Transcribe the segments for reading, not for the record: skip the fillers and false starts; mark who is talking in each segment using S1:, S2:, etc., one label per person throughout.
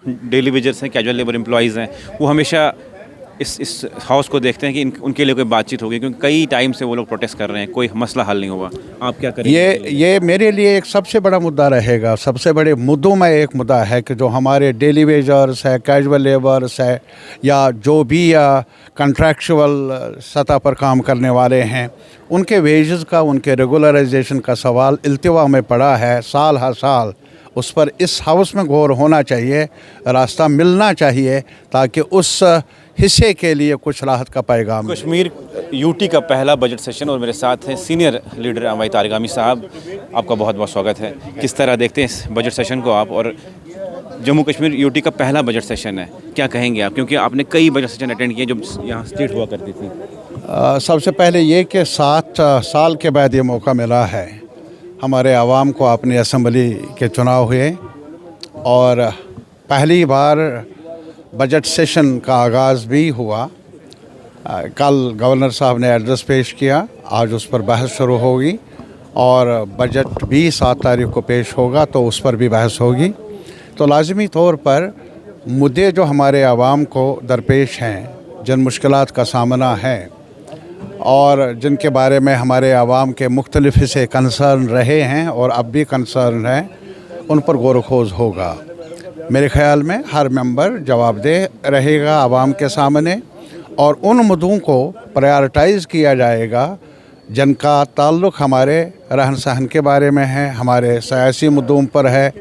S1: Daily wagers हैं, casual labour employees हैं, वो हमेशा इस हाउस को देखते हैं कि उनके लिए कोई बातचीत होगी, क्योंकि कई टाइम से वो लोग प्रोटेस्ट कर रहे हैं, कोई मसला हल नहीं हुआ। आप क्या करेंगे?
S2: ये मेरे लिए एक सबसे बड़ा मुद्दा रहेगा। सबसे बड़े मुद्दों में एक मुद्दा है कि जो हमारे डेली वेजर्स है, कैजुअल लेबर्स है, या जो भी कंट्रैक्चुअल सतह पर काम करने वाले हैं, उनके वेजेस का, उनके रेगुलराइजेशन का सवाल इल्तिवा में पड़ा है साल हर साल। उस पर इस हाउस में गौर होना चाहिए, रास्ता मिलना चाहिए, ताकि उस हिस्से के लिए कुछ राहत का पैगाम।
S1: कश्मीर यूटी का पहला बजट सेशन और मेरे साथ हैं सीनियर लीडर अवाई तारिगामी साहब। आपका बहुत बहुत स्वागत है। किस तरह देखते हैं इस बजट सेशन को आप, और जम्मू कश्मीर यूटी का पहला बजट सेशन है, क्या कहेंगे आप, क्योंकि आपने कई बजट सेशन अटेंड किए जो यहाँ स्टेट हुआ करती थी?
S2: सबसे पहले ये कि 7 साल के बाद ये मौका मिला है हमारे आवाम को, अपनी असम्बली के चुनाव हुए और पहली बार बजट सेशन का आगाज़ भी हुआ। कल गवर्नर साहब ने एड्रेस पेश किया, आज उस पर बहस शुरू होगी और बजट भी 7 तारीख को पेश होगा, तो उस पर भी बहस होगी। तो लाजमी तौर पर मुद्दे जो हमारे आवाम को दरपेश हैं, जिन मुश्किलात का सामना है और जिनके बारे में हमारे आवाम के मुख्तलिफ हिस्से कंसर्न रहे हैं और अब भी कंसर्न हैं, उन पर गौर खोज होगा। मेरे ख़्याल में हर मेंबर जवाबदेह रहेगा आवाम के सामने और उन मुद्दों को प्रायोरिटाइज़ किया जाएगा जिनका ताल्लुक़ हमारे रहन सहन के बारे में है, हमारे सियासी मुद्दों पर है,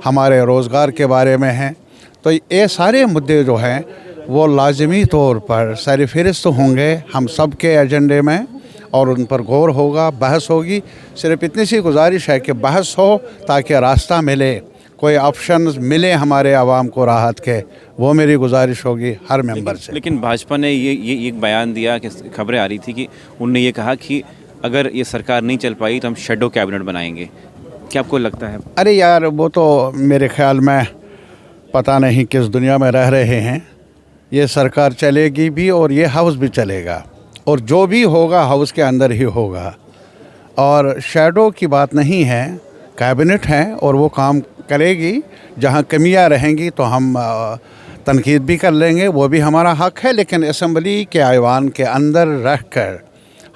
S2: हमारे रोज़गार के बारे में है। तो ये सारे मुद्दे जो हैं वो लाजमी तौर पर सरफ़हरिस्त होंगे हम सब के एजेंडे में और उन पर गौर होगा, बहस होगी। सिर्फ इतनी सी गुजारिश है कि बहस हो ताकि रास्ता मिले, कोई ऑप्शंस मिले हमारे आवाम को राहत के, वो मेरी गुजारिश होगी हर मेंबर से।
S1: लेकिन भाजपा ने ये एक बयान दिया कि खबरें आ रही थी कि उनने ये कहा कि अगर ये सरकार नहीं चल पाई तो हम शैडो कैबिनेट बनाएंगे। क्या आपको लगता है?
S2: अरे यार, वो तो मेरे ख़्याल में पता नहीं किस दुनिया में रह रहे हैं। ये सरकार चलेगी भी और ये हाउस भी चलेगा, और जो भी होगा हाउस के अंदर ही होगा, और शैडो की बात नहीं है, कैबिनेट है और वो काम करेगी। जहाँ कमियां रहेंगी तो हम तनकीद भी कर लेंगे, वो भी हमारा हक़ है, लेकिन असम्बली के ऐवान के अंदर रह कर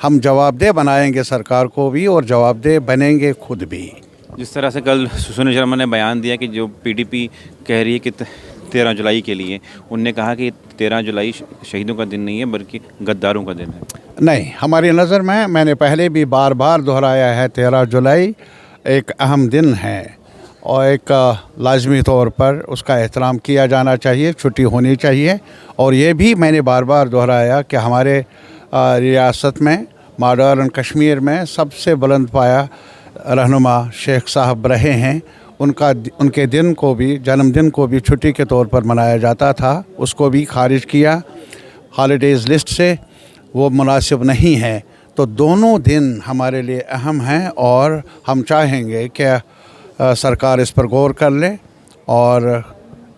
S2: हम जवाबदेह बनाएंगे सरकार को भी और जवाबदेह बनेंगे खुद भी।
S1: जिस तरह से कल सुनील शर्मा ने बयान दिया कि जो पीडीपी कह रही है कि 13 जुलाई के लिए, उनने कहा कि 13 जुलाई शहीदों का दिन नहीं है बल्कि गद्दारों का दिन है।
S2: नहीं, हमारी नज़र में, मैंने पहले भी बार बार दोहराया है, 13 जुलाई एक अहम दिन है और एक लाजमी तौर पर उसका एहतराम किया जाना चाहिए, छुट्टी होनी चाहिए। और ये भी मैंने बार बार दोहराया कि हमारे रियासत में, मॉडर्न कश्मीर में सबसे बुलंद पाया रहनुमा शेख साहब रहे हैं। उनके दिन को भी, जन्मदिन को भी छुट्टी के तौर पर मनाया जाता था, उसको भी खारिज किया हॉलीडेज़ लिस्ट से, वो मुनासिब नहीं है। तो दोनों दिन हमारे लिए अहम हैं और हम चाहेंगे कि सरकार इस पर गौर कर ले और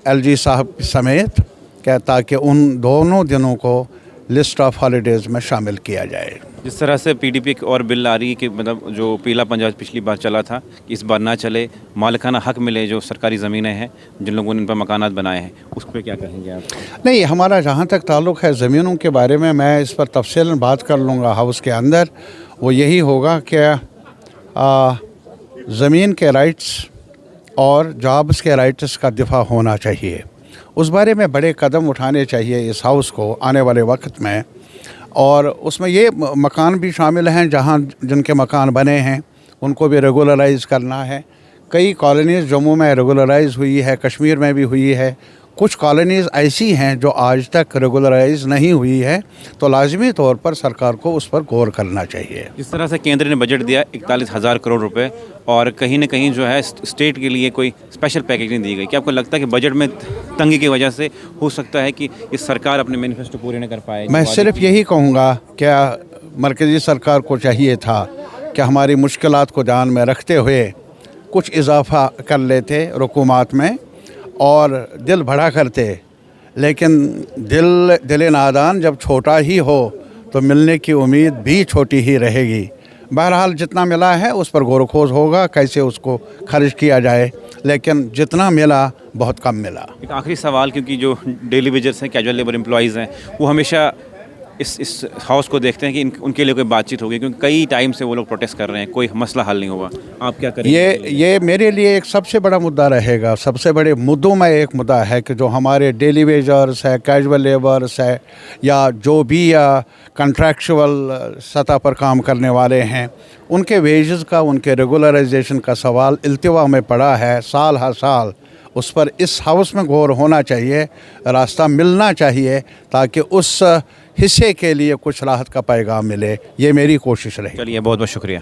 S2: एलजी साहब समेत, ताकि उन दोनों दिनों को लिस्ट ऑफ हॉलीडेज़ में शामिल किया जाए।
S1: जिस तरह से पीडीपी की और बिल आ रही है कि मतलब जो पीला पंजाब पिछली बार चला था, इस बार ना चले, मालिकाना हक़ मिले जो सरकारी ज़मीनें हैं जिन लोगों ने इन पर मकानात बनाए हैं, उस पर क्या कहेंगे आप? नहीं,
S2: हमारा जहाँ तक ताल्लुक़ है ज़मीनों के बारे में, मैं इस पर तफसीलन बात कर लूँगा हाउस के अंदर। वो यही होगा कि ज़मीन के राइट्स और जॉब्स के राइट्स का दिफा होना चाहिए। उस बारे में बड़े कदम उठाने चाहिए इस हाउस को आने वाले वक्त में, और उसमें ये मकान भी शामिल हैं जहाँ जिनके मकान बने हैं उनको भी रेगुलराइज़ करना है। कई कॉलोनीज़ जम्मू में रेगुलराइज़ हुई है, कश्मीर में भी हुई है, कुछ कॉलोनीज़ ऐसी हैं जो आज तक रेगुलराइज़ नहीं हुई है, तो लाजमी तौर पर सरकार को उस पर गौर करना चाहिए।
S1: जिस तरह से केंद्र ने बजट दिया 41,000 करोड़ रुपए, और कहीं न कहीं जो है स्टेट के लिए कोई स्पेशल पैकेज नहीं दी गई, क्या आपको लगता है कि बजट में तंगी की वजह से हो सकता है कि इस सरकार अपने मैनिफेस्टो पूरे नहीं कर पाए?
S2: मैं सिर्फ यही कहूँगा, क्या मरकज़ी सरकार को चाहिए था कि हमारी मुश्किलात को ध्यान में रखते हुए कुछ इजाफ़ा कर लेते रुकूमात में और दिल बड़ा करते, लेकिन दिल नादान जब छोटा ही हो तो मिलने की उम्मीद भी छोटी ही रहेगी। बहरहाल जितना मिला है उस पर गौर खोज होगा, कैसे उसको खर्च किया जाए। लेकिन जितना मिला बहुत कम मिला।
S1: एक आखिरी सवाल, क्योंकि जो डेली वेजर्स हैं, कैजुअल लेबर एम्प्लॉइज़ हैं, वो हमेशा इस हाउस को देखते हैं कि उनके लिए कोई बातचीत होगी, क्योंकि कई टाइम से वो लोग प्रोटेस्ट कर रहे हैं, कोई मसला हल नहीं हुआ। आप क्या करेंगे?
S2: ये मेरे लिए एक सबसे बड़ा मुद्दा रहेगा। सबसे बड़े मुद्दों में एक मुद्दा है कि जो हमारे डेली वेजर्स है, कैजुअल लेबर्स है, या जो भी कॉन्ट्रैक्चुअल सतह पर काम करने वाले हैं, उनके वेजेस का, उनके रेगुलराइजेशन का सवाल इल्तिवा में पड़ा है साल हर साल। उस पर इस हाउस में गौर होना चाहिए, रास्ता मिलना चाहिए, ताकि उस हिस्से के लिए कुछ राहत का पैगाम मिले। ये मेरी कोशिश रही।
S1: चलिए, बहुत बहुत शुक्रिया।